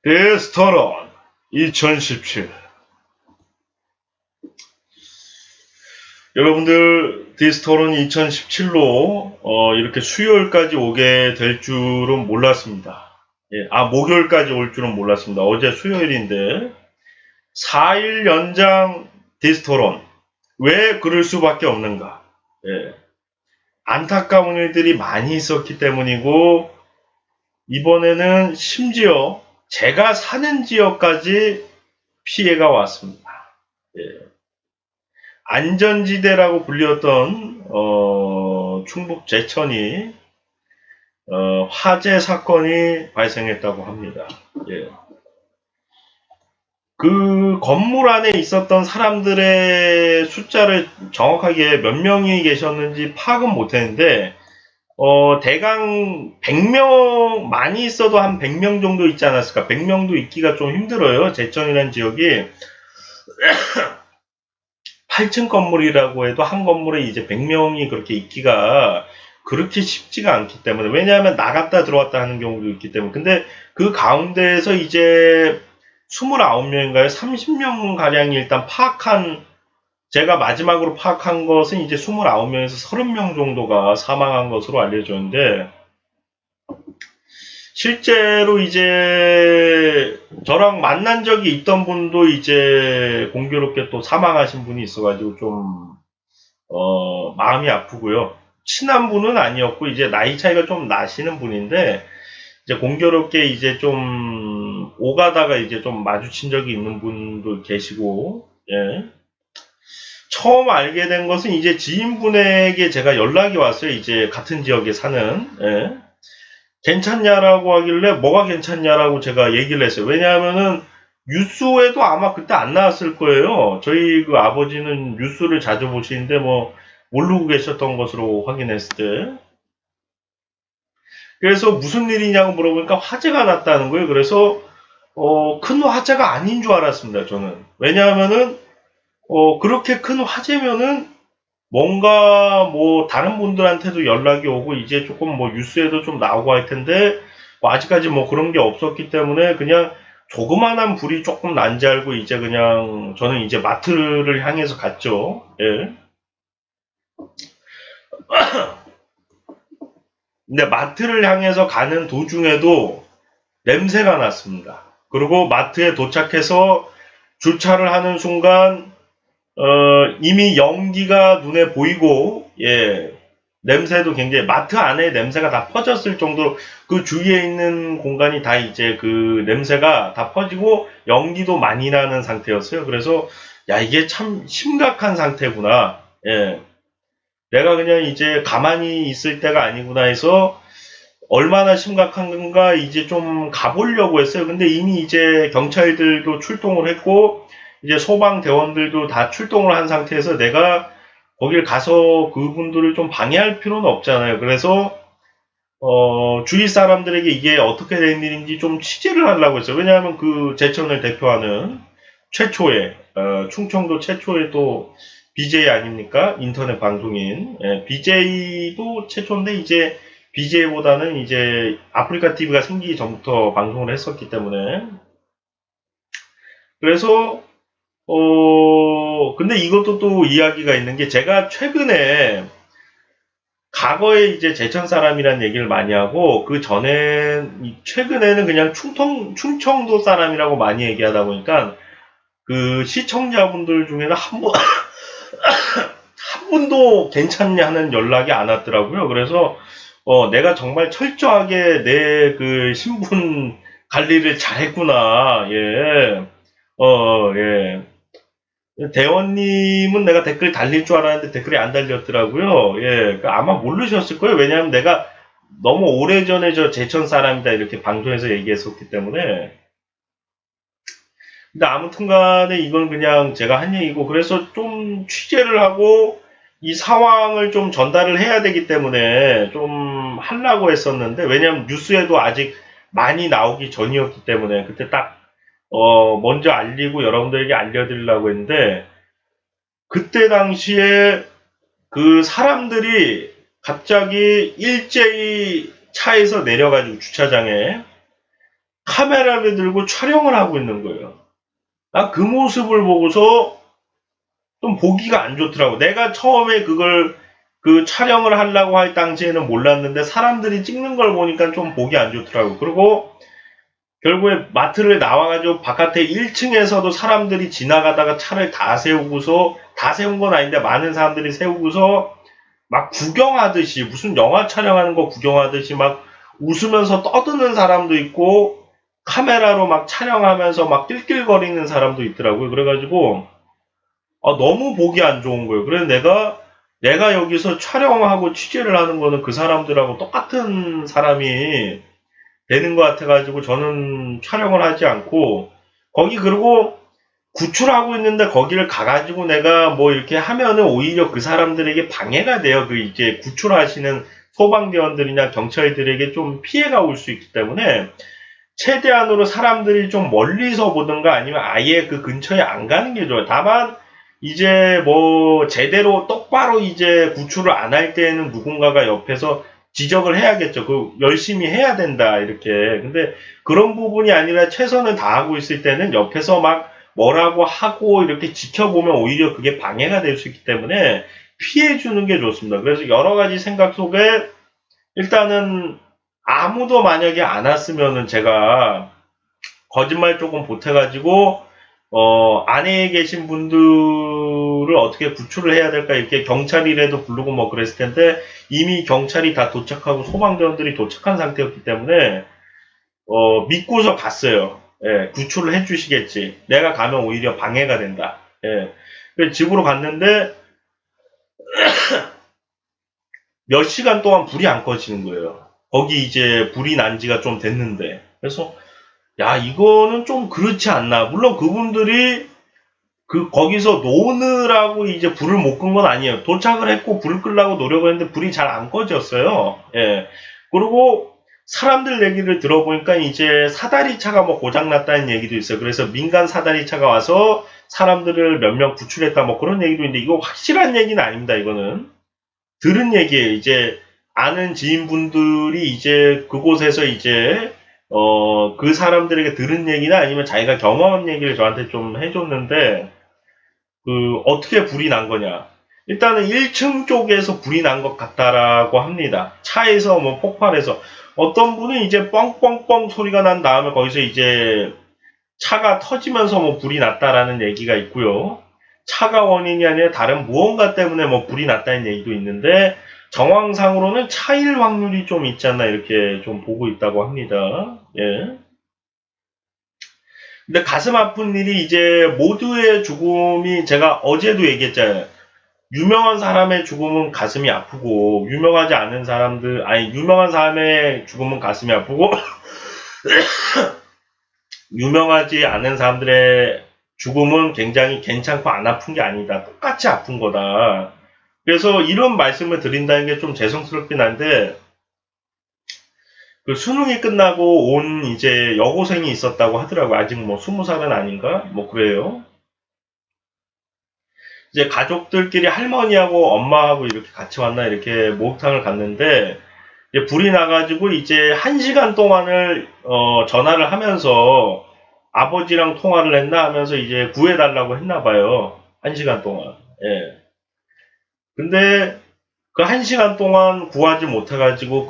데스토론 2017. 여러분들 데스토론 2017로 이렇게 수요일까지 오게 될 줄은 몰랐습니다. 목요일까지 올 줄은 몰랐습니다. 어제 수요일인데 4일 연장 데스토론. 왜 그럴 수밖에 없는가? 안타까운 일들이 많이 있었기 때문이고, 이번에는 심지어 제가 사는 지역까지 피해가 왔습니다. 안전지대라고 불렸던 충북 제천이 화재 사건이 발생했다고 합니다. 그 건물 안에 있었던 사람들의 숫자를 정확하게 몇 명이 계셨는지 파악은 못했는데 대강 100명, 많이 있어도 한 100명 정도 있지 않았을까. 100명도 있기가 좀 힘들어요. 제천이라는 지역이 8층 건물이라고 해도 한 건물에 이제 100명이 그렇게 있기가 그렇게 쉽지가 않기 때문에, 왜냐하면 나갔다 들어왔다 하는 경우도 있기 때문에. 근데 그 가운데에서 이제 29명인가요? 30명 가량이 일단 제가 마지막으로 파악한 것은 이제 29명에서 30명 정도가 사망한 것으로 알려졌는데, 실제로 이제 저랑 만난 적이 있던 분도 이제 공교롭게 또 사망하신 분이 있어가지고 좀 마음이 아프고요. 친한 분은 아니었고 이제 나이 차이가 좀 나시는 분인데, 이제 공교롭게 이제 좀 오가다가 이제 좀 마주친 적이 있는 분도 계시고, 처음 알게 된 것은 이제 지인분에게 제가 연락이 왔어요. 이제 같은 지역에 사는. 괜찮냐라고 하길래 뭐가 괜찮냐라고 제가 얘기를 했어요. 왜냐하면은 뉴스에도 아마 그때 안 나왔을 거예요. 저희 그 아버지는 뉴스를 자주 보시는데 뭐 모르고 계셨던 것으로 확인했을 때. 그래서 무슨 일이냐고 물어보니까 화재가 났다는 거예요. 그래서 큰 화재가 아닌 줄 알았습니다. 저는. 왜냐하면은 그렇게 큰 화재면은 뭔가 뭐 다른 분들한테도 연락이 오고 이제 조금 뭐 뉴스에도 좀 나오고 할 텐데, 뭐 아직까지 뭐 그런 게 없었기 때문에 그냥 조그만한 불이 조금 난 줄 알고 이제 그냥 저는 이제 마트를 향해서 갔죠. 근데 마트를 향해서 가는 도중에도 냄새가 났습니다. 그리고 마트에 도착해서 주차를 하는 순간 이미 연기가 눈에 보이고, 냄새도 굉장히, 마트 안에 냄새가 다 퍼졌을 정도로 그 주위에 있는 공간이 다 이제 그 냄새가 다 퍼지고 연기도 많이 나는 상태였어요. 그래서 야, 이게 참 심각한 상태구나. 내가 그냥 이제 가만히 있을 때가 아니구나 해서 얼마나 심각한 건가 이제 좀 가보려고 했어요. 근데 이미 이제 경찰들도 출동을 했고 이제 소방대원들도 다 출동을 한 상태에서 내가 거길 가서 그분들을 좀 방해할 필요는 없잖아요. 그래서 주위 사람들에게 이게 어떻게 된 일인지 좀 취재를 하려고 했어요. 왜냐하면 그 제천을 대표하는 최초의 충청도 최초의 또 BJ 아닙니까? 인터넷 방송인. BJ도 최초인데 이제 BJ보다는 이제 아프리카 TV가 생기기 전부터 방송을 했었기 때문에. 그래서 근데 이것도 또 이야기가 있는 게, 제가 최근에 과거에 이제 제천 사람이라는 얘기를 많이 하고 그 전에 최근에는 그냥 충청도 사람이라고 많이 얘기하다 보니까 그 시청자분들 중에는 한 분도 괜찮냐 하는 연락이 안 왔더라고요. 그래서 내가 정말 철저하게 내 그 신분 관리를 잘했구나. 예. 대원님은 내가 댓글 달릴 줄 알았는데 댓글이 안 달렸더라고요. 아마 모르셨을 거예요. 왜냐하면 내가 너무 오래전에 저 제천 사람이다 이렇게 방송에서 얘기했었기 때문에. 근데 아무튼 간에 이건 그냥 제가 한 얘기고, 그래서 좀 취재를 하고 이 상황을 좀 전달을 해야 되기 때문에 좀 하려고 했었는데, 왜냐면 뉴스에도 아직 많이 나오기 전이었기 때문에 그때 딱 먼저 알리고 여러분들에게 알려드리려고 했는데, 그때 당시에 그 사람들이 갑자기 일제히 차에서 내려가지고 주차장에 카메라를 들고 촬영을 하고 있는 거예요. 나 그 모습을 보고서 좀 보기가 안 좋더라고. 내가 처음에 그걸 그 촬영을 하려고 할 당시에는 몰랐는데 사람들이 찍는 걸 보니까 좀 보기 안 좋더라고. 그리고 결국에 마트를 나와가지고 바깥에 1층에서도 사람들이 지나가다가 차를 다 세우고서, 다 세운 건 아닌데 많은 사람들이 세우고서 막 구경하듯이, 무슨 영화 촬영하는 거 구경하듯이 막 웃으면서 떠드는 사람도 있고 카메라로 막 촬영하면서 막 낄낄거리는 사람도 있더라고요. 그래가지고 너무 보기 안 좋은 거예요. 그래서 내가 여기서 촬영하고 취재를 하는 거는 그 사람들하고 똑같은 사람이 되는 것 같아가지고 저는 촬영을 하지 않고, 거기 그리고 구출하고 있는데 거기를 가가지고 내가 뭐 이렇게 하면은 오히려 그 사람들에게 방해가 돼요. 그 이제 구출하시는 소방대원들이나 경찰들에게 좀 피해가 올 수 있기 때문에 최대한으로 사람들이 좀 멀리서 보든가 아니면 아예 그 근처에 안 가는 게 좋아요. 다만 이제 뭐 제대로 똑바로 이제 구출을 안 할 때에는 누군가가 옆에서 지적을 해야겠죠. 그 열심히 해야 된다 이렇게. 근데 그런 부분이 아니라 최선을 다하고 있을 때는 옆에서 막 뭐라고 하고 이렇게 지켜보면 오히려 그게 방해가 될 수 있기 때문에 피해 주는 게 좋습니다. 그래서 여러 가지 생각 속에 일단은 아무도 만약에 안 왔으면은 제가 거짓말 조금 보태가지고 안에 계신 분들을 어떻게 구출을 해야 될까 이렇게 경찰이라도 부르고 뭐 그랬을 텐데 이미 경찰이 다 도착하고 소방대원들이 도착한 상태였기 때문에 믿고서 갔어요. 예, 구출을 해주시겠지. 내가 가면 오히려 방해가 된다. 예. 그래서 집으로 갔는데 몇 시간 동안 불이 안 꺼지는 거예요. 거기 이제 불이 난 지가 좀 됐는데. 그래서 야, 이거는 좀 그렇지 않나. 물론 그분들이 거기서 노느라고 이제 불을 못 끈 건 아니에요. 도착을 했고 불을 끄려고 노력을 했는데 불이 잘 안 꺼졌어요. 예. 그리고 사람들 얘기를 들어보니까 이제 사다리 차가 뭐 고장났다는 얘기도 있어요. 그래서 민간 사다리 차가 와서 사람들을 몇 명 구출했다 뭐 그런 얘기도 있는데 이거 확실한 얘기는 아닙니다. 이거는. 들은 얘기예요. 이제 아는 지인분들이 이제 그곳에서 이제 그 사람들에게 들은 얘기나 아니면 자기가 경험한 얘기를 저한테 좀 해줬는데 어떻게 불이 난 거냐. 일단은 1층 쪽에서 불이 난 것 같다라고 합니다. 차에서 뭐 폭발해서 어떤 분은 이제 뻥뻥뻥 소리가 난 다음에 거기서 이제 차가 터지면서 뭐 불이 났다라는 얘기가 있고요. 차가 원인이 아니라 다른 무언가 때문에 뭐 불이 났다는 얘기도 있는데 정황상으로는 차일 확률이 좀 있지 않나 이렇게 좀 보고 있다고 합니다. 예. 근데 가슴 아픈 일이 이제 모두의 죽음이 제가 어제도 얘기했잖아요. 유명한 사람의 죽음은 가슴이 아프고 유명하지 않은 사람들 아니 유명한 사람의 죽음은 가슴이 아프고 유명하지 않은 사람들의 죽음은 굉장히 괜찮고 안 아픈 게 아니다. 똑같이 아픈 거다. 그래서 이런 말씀을 드린다는 게 좀 죄송스럽긴 한데 그 수능이 끝나고 온 이제 여고생이 있었다고 하더라고요. 아직 뭐 20살은 아닌가? 뭐 그래요. 이제 가족들끼리 할머니하고 엄마하고 이렇게 같이 왔나 이렇게 목욕탕을 갔는데 이제 불이 나가지고 이제 1시간 동안을 전화를 하면서 아버지랑 통화를 했나 하면서 이제 구해달라고 했나 봐요. 1시간 동안. 예. 근데 그 1시간 동안 구하지 못해가지고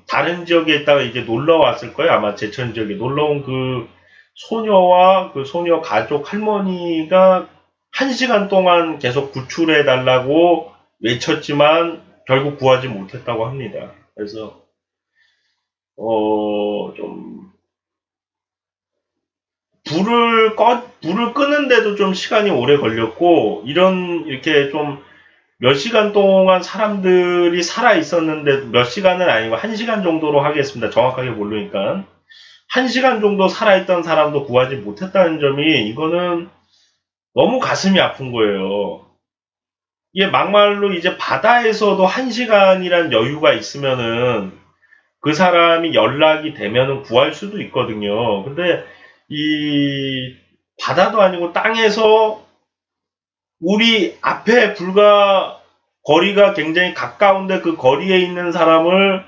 다른 지역에 있다가 이제 놀러 왔을 거예요. 아마 제천 지역에 놀러 온 그 소녀와 그 소녀 가족 할머니가 1시간 동안 계속 구출해달라고 외쳤지만 결국 구하지 못했다고 합니다. 그래서 좀 불을 끄는데도 좀 시간이 오래 걸렸고 이렇게 좀 몇 시간 동안 사람들이 살아 있었는데 몇 시간은 아니고 1시간 정도로 하겠습니다. 정확하게 모르니까 1시간 정도 살아있던 사람도 구하지 못했다는 점이 이거는 너무 가슴이 아픈 거예요. 이게 막말로 이제 바다에서도 1시간이란 여유가 있으면은 그 사람이 연락이 되면은 구할 수도 있거든요. 근데 이 바다도 아니고 땅에서 우리 앞에 거리가 굉장히 가까운데 그 거리에 있는 사람을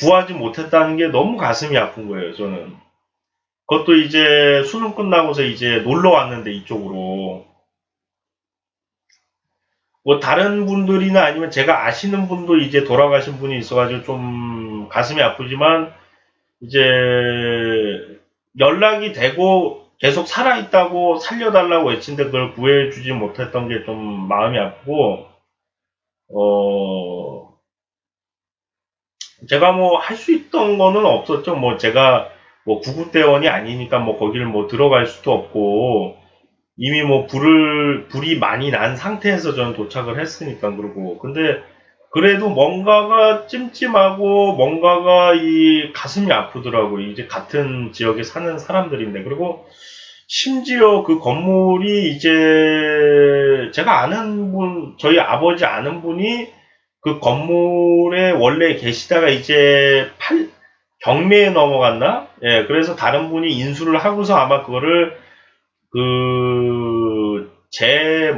구하지 못했다는 게 너무 가슴이 아픈 거예요, 저는. 그것도 이제 수능 끝나고서 이제 놀러 왔는데 이쪽으로. 뭐 다른 분들이나 아니면 제가 아시는 분도 이제 돌아가신 분이 있어가지고 좀 가슴이 아프지만 이제 연락이 되고 계속 살아있다고 살려달라고 외친데 그걸 구해주지 못했던 게 좀 마음이 아프고, 제가 뭐 할 수 있던 거는 없었죠. 뭐 제가 뭐 구급대원이 아니니까 뭐 거기를 뭐 들어갈 수도 없고, 이미 뭐 불이 많이 난 상태에서 저는 도착을 했으니까. 그러고 근데 그래도 뭔가가 찜찜하고 뭔가가 이 가슴이 아프더라고요. 이제 같은 지역에 사는 사람들인데. 그리고 심지어 그 건물이 이제 제가 아는 분, 저희 아버지 아는 분이 그 건물에 원래 계시다가 이제 경매에 넘어갔나? 예, 그래서 다른 분이 인수를 하고서 아마 그거를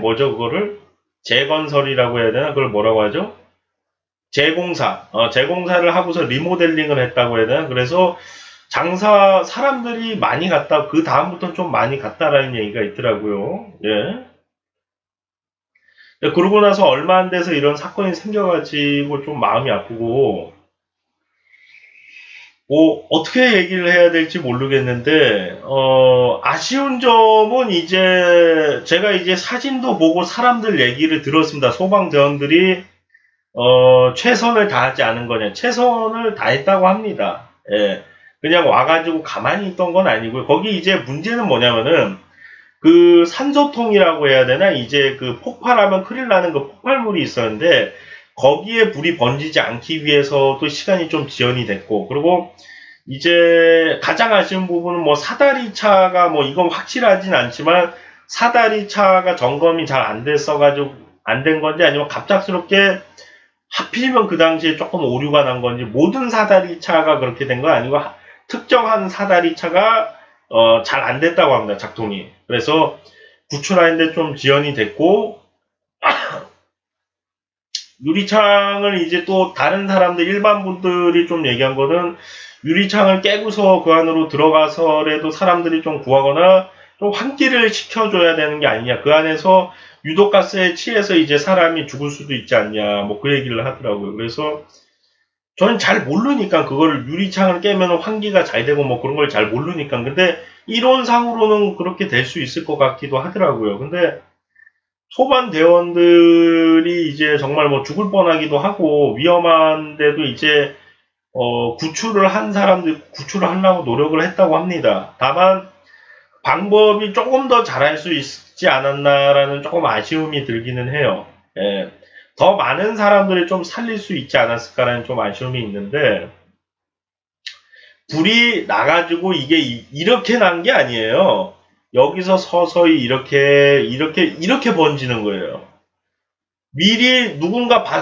뭐죠, 그거를? 재건설이라고 해야 되나? 그걸 뭐라고 하죠? 재공사를 하고서 리모델링을 했다고 해야 되나? 그래서 사람들이 많이 갔다, 그 다음부터 좀 많이 갔다라는 얘기가 있더라고요. 예. 그러고 나서 얼마 안 돼서 이런 사건이 생겨가지고 좀 마음이 아프고, 뭐, 어떻게 얘기를 해야 될지 모르겠는데, 아쉬운 점은 이제, 제가 이제 사진도 보고 사람들 얘기를 들었습니다. 소방대원들이, 최선을 다하지 않은 거냐. 최선을 다했다고 합니다. 예. 그냥 와가지고 가만히 있던 건 아니고요. 거기 이제 문제는 뭐냐면은, 그 산소통이라고 해야 되나? 이제 그 폭발하면 큰일 나는 그 폭발물이 있었는데, 거기에 불이 번지지 않기 위해서도 시간이 좀 지연이 됐고, 그리고 이제 가장 아쉬운 부분은 뭐 사다리 차가 뭐 이건 확실하진 않지만 사다리 차가 점검이 잘 안 됐어가지고 안 된 건지 아니면 갑작스럽게 하필이면 그 당시에 조금 오류가 난 건지 모든 사다리 차가 그렇게 된 거 아니고 특정한 사다리 차가 잘 안 됐다고 합니다. 작동이. 그래서 구출하는데 좀 지연이 됐고 유리창을 이제 또 다른 사람들 일반 분들이 좀 얘기한 거는 유리창을 깨고서 그 안으로 들어가서라도 사람들이 좀 구하거나 좀 환기를 시켜줘야 되는 게 아니냐. 그 안에서 유독가스에 취해서 이제 사람이 죽을 수도 있지 않냐. 뭐 그 얘기를 하더라고요. 그래서 저는 잘 모르니까 그거를 유리창을 깨면 환기가 잘 되고 뭐 그런 걸 잘 모르니까. 근데 이론상으로는 그렇게 될 수 있을 것 같기도 하더라고요. 근데 소방대원들이 이제 정말 뭐 죽을 뻔하기도 하고 위험한데도 이제 구출을 한 사람들 구출을 하려고 노력을 했다고 합니다. 다만 방법이 조금 더 잘할 수 있지 않았나라는 조금 아쉬움이 들기는 해요. 예. 더 많은 사람들이 좀 살릴 수 있지 않았을까라는 좀 아쉬움이 있는데 불이 나가지고 이게 이렇게 난 게 아니에요. 여기서 서서히 이렇게 번지는 거예요. 미리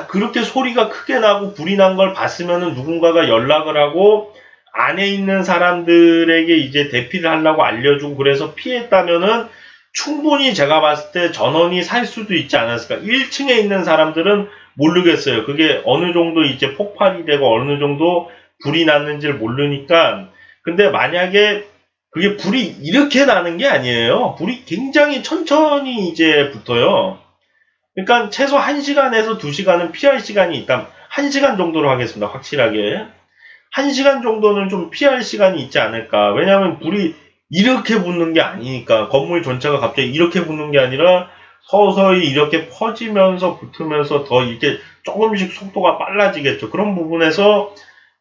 그렇게 소리가 크게 나고 불이 난 걸 봤으면은 누군가가 연락을 하고 안에 있는 사람들에게 이제 대피를 하려고 알려주고 그래서 피했다면은 충분히 제가 봤을 때 전원이 살 수도 있지 않았을까. 1층에 있는 사람들은 모르겠어요. 그게 어느 정도 이제 폭발이 되고 어느 정도 불이 났는지를 모르니까. 근데 만약에 그게 불이 이렇게 나는 게 아니에요. 불이 굉장히 천천히 이제 붙어요. 그러니까 최소 1시간에서 2시간은 피할 시간이 있다. 1시간 정도로 하겠습니다. 확실하게. 1시간 정도는 좀 피할 시간이 있지 않을까. 왜냐하면 불이 이렇게 붙는 게 아니니까. 건물 전체가 갑자기 이렇게 붙는 게 아니라 서서히 이렇게 퍼지면서 붙으면서 더 이렇게 조금씩 속도가 빨라지겠죠. 그런 부분에서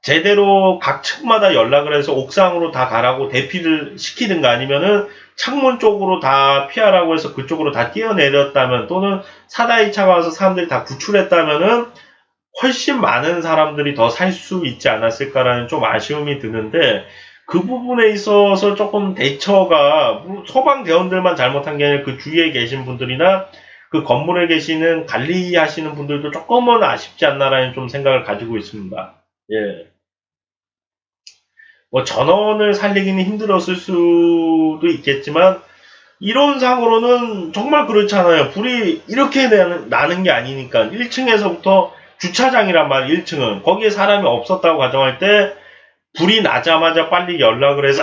제대로 각 층마다 연락을 해서 옥상으로 다 가라고 대피를 시키든가 아니면은 창문 쪽으로 다 피하라고 해서 그쪽으로 다 뛰어내렸다면 또는 사다리 차가 와서 사람들이 다 구출했다면은 훨씬 많은 사람들이 더 살 수 있지 않았을까라는 좀 아쉬움이 드는데 그 부분에 있어서 조금 대처가 소방대원들만 잘못한 게 아니라 그 주위에 계신 분들이나 그 건물에 계시는 관리하시는 분들도 조금은 아쉽지 않나라는 좀 생각을 가지고 있습니다. 예. 뭐 전원을 살리기는 힘들었을 수도 있겠지만 이론상으로는 정말 그렇잖아요. 불이 이렇게 나는 게 아니니까 1층에서부터 주차장이란 말 1층은 거기에 사람이 없었다고 가정할 때 불이 나자마자 빨리 연락을 해서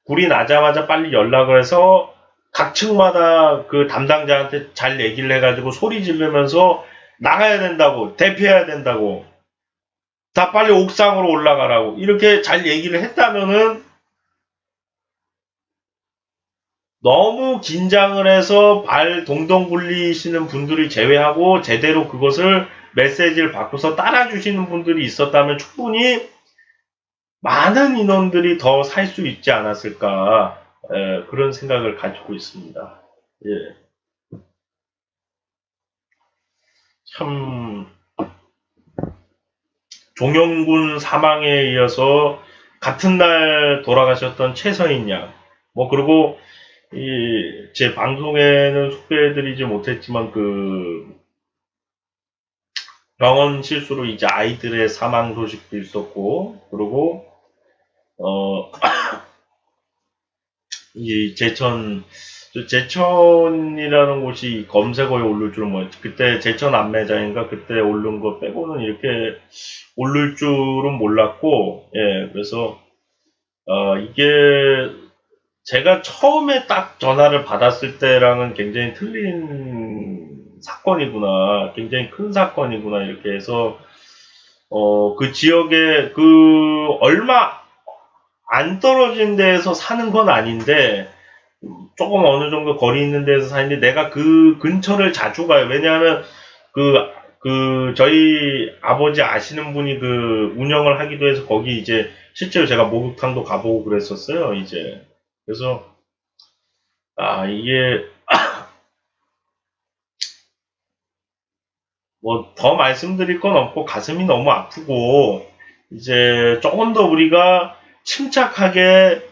불이 나자마자 빨리 연락을 해서 각 층마다 그 담당자한테 잘 얘기를 해가지고 소리 지르면서 나가야 된다고, 대피해야 된다고, 다 빨리 옥상으로 올라가라고 이렇게 잘 얘기를 했다면은 너무 긴장을 해서 발 동동 굴리시는 분들이 제외하고 제대로 그것을 메시지를 바꿔서 따라주시는 분들이 있었다면 충분히 많은 인원들이 더 살 수 있지 않았을까, 그런 생각을 가지고 있습니다. 예. 참 종영군 사망에 이어서 같은 날 돌아가셨던 최서인 양, 뭐 그리고 제 방송에는 소개해드리지 못했지만 그 병원 실수로 이제 아이들의 사망 소식도 있었고, 그리고 이 제천이라는 곳이 검색어에 오를 줄은 그때 제천 안매장인가 그때 오른 거 빼고는 이렇게 오를 줄은 몰랐고, 예, 그래서 이게 제가 처음에 딱 전화를 받았을 때랑은 굉장히 틀린 사건이구나, 굉장히 큰 사건이구나 이렇게 해서 그 지역에 얼마 안 떨어진 데에서 사는 건 아닌데 조금 어느 정도 거리 있는 데서 사는데 내가 그 근처를 자주 가요. 왜냐하면 저희 아버지 아시는 분이 그 운영을 하기도 해서 거기 이제 실제로 제가 목욕탕도 가보고 그랬었어요. 이제 그래서 이게 뭐 더 말씀드릴 건 없고 가슴이 너무 아프고 이제 조금 더 우리가 침착하게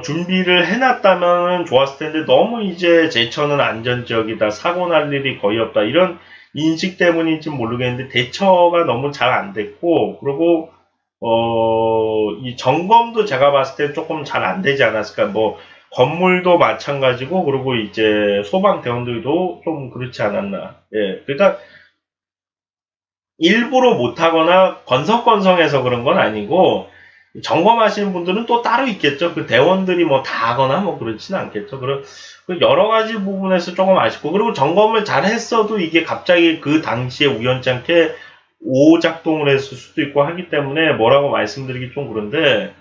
준비를 해놨다면 좋았을 텐데 너무 이제 제천은 안전지역이다, 사고 날 일이 거의 없다 이런 인식 때문인지 모르겠는데 대처가 너무 잘 안 됐고, 그리고 이 점검도 제가 봤을 때 조금 잘 안 되지 않았을까. 뭐 건물도 마찬가지고, 그리고 이제 소방대원들도 좀 그렇지 않았나. 예, 그러니까 일부러 못하거나 건성건성해서 그런 건 아니고 점검하시는 분들은 또 따로 있겠죠. 그 대원들이 뭐 다 하거나 뭐 그렇지는 않겠죠. 그 여러 가지 부분에서 조금 아쉽고, 그리고 점검을 잘 했어도 이게 갑자기 그 당시에 우연찮게 오작동을 했을 수도 있고 하기 때문에 뭐라고 말씀드리기 좀 그런데,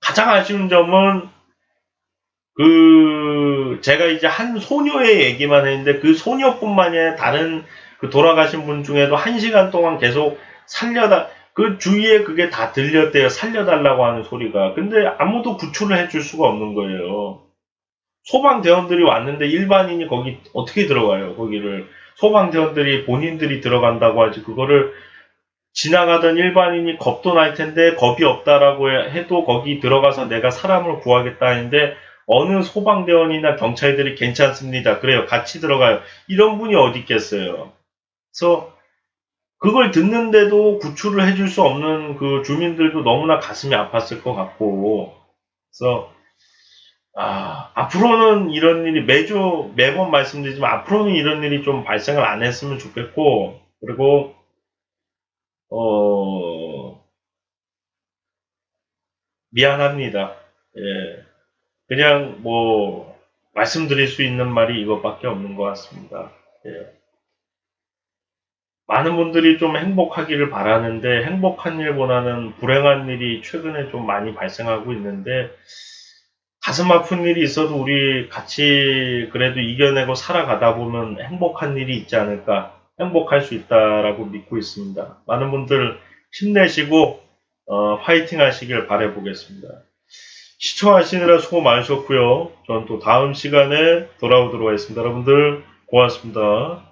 가장 아쉬운 점은 제가 이제 한 소녀의 얘기만 했는데 그 소녀뿐만이 아니라 다른 그 돌아가신 분 중에도 1시간 동안 계속 그 주위에 그게 다 들렸대요. 살려달라고 하는 소리가. 근데 아무도 구출을 해줄 수가 없는 거예요. 소방대원들이 왔는데 일반인이 거기 어떻게 들어가요? 거기를 소방대원들이 본인들이 들어간다고 하지, 그거를 지나가던 일반인이 겁도 날 텐데 겁이 없다라고 해도 거기 들어가서 내가 사람을 구하겠다 하는데 어느 소방대원이나 경찰들이 괜찮습니다, 그래요, 같이 들어가요, 이런 분이 어디 있겠어요. 그래서 그걸 듣는데도 구출을 해줄 수 없는 그 주민들도 너무나 가슴이 아팠을 것 같고, 그래서 앞으로는 이런 일이 매번 말씀드리지만 앞으로는 이런 일이 좀 발생을 안 했으면 좋겠고, 그리고 미안합니다. 예. 그냥 뭐 말씀드릴 수 있는 말이 이것밖에 없는 것 같습니다. 예. 많은 분들이 좀 행복하기를 바라는데 행복한 일보다는 불행한 일이 최근에 좀 많이 발생하고 있는데, 가슴 아픈 일이 있어도 우리 같이 그래도 이겨내고 살아가다 보면 행복한 일이 있지 않을까, 행복할 수 있다라고 믿고 있습니다. 많은 분들 힘내시고 파이팅 하시길 바라보겠습니다. 시청하시느라 수고 많으셨고요. 전 또 다음 시간에 돌아오도록 하겠습니다. 여러분들 고맙습니다.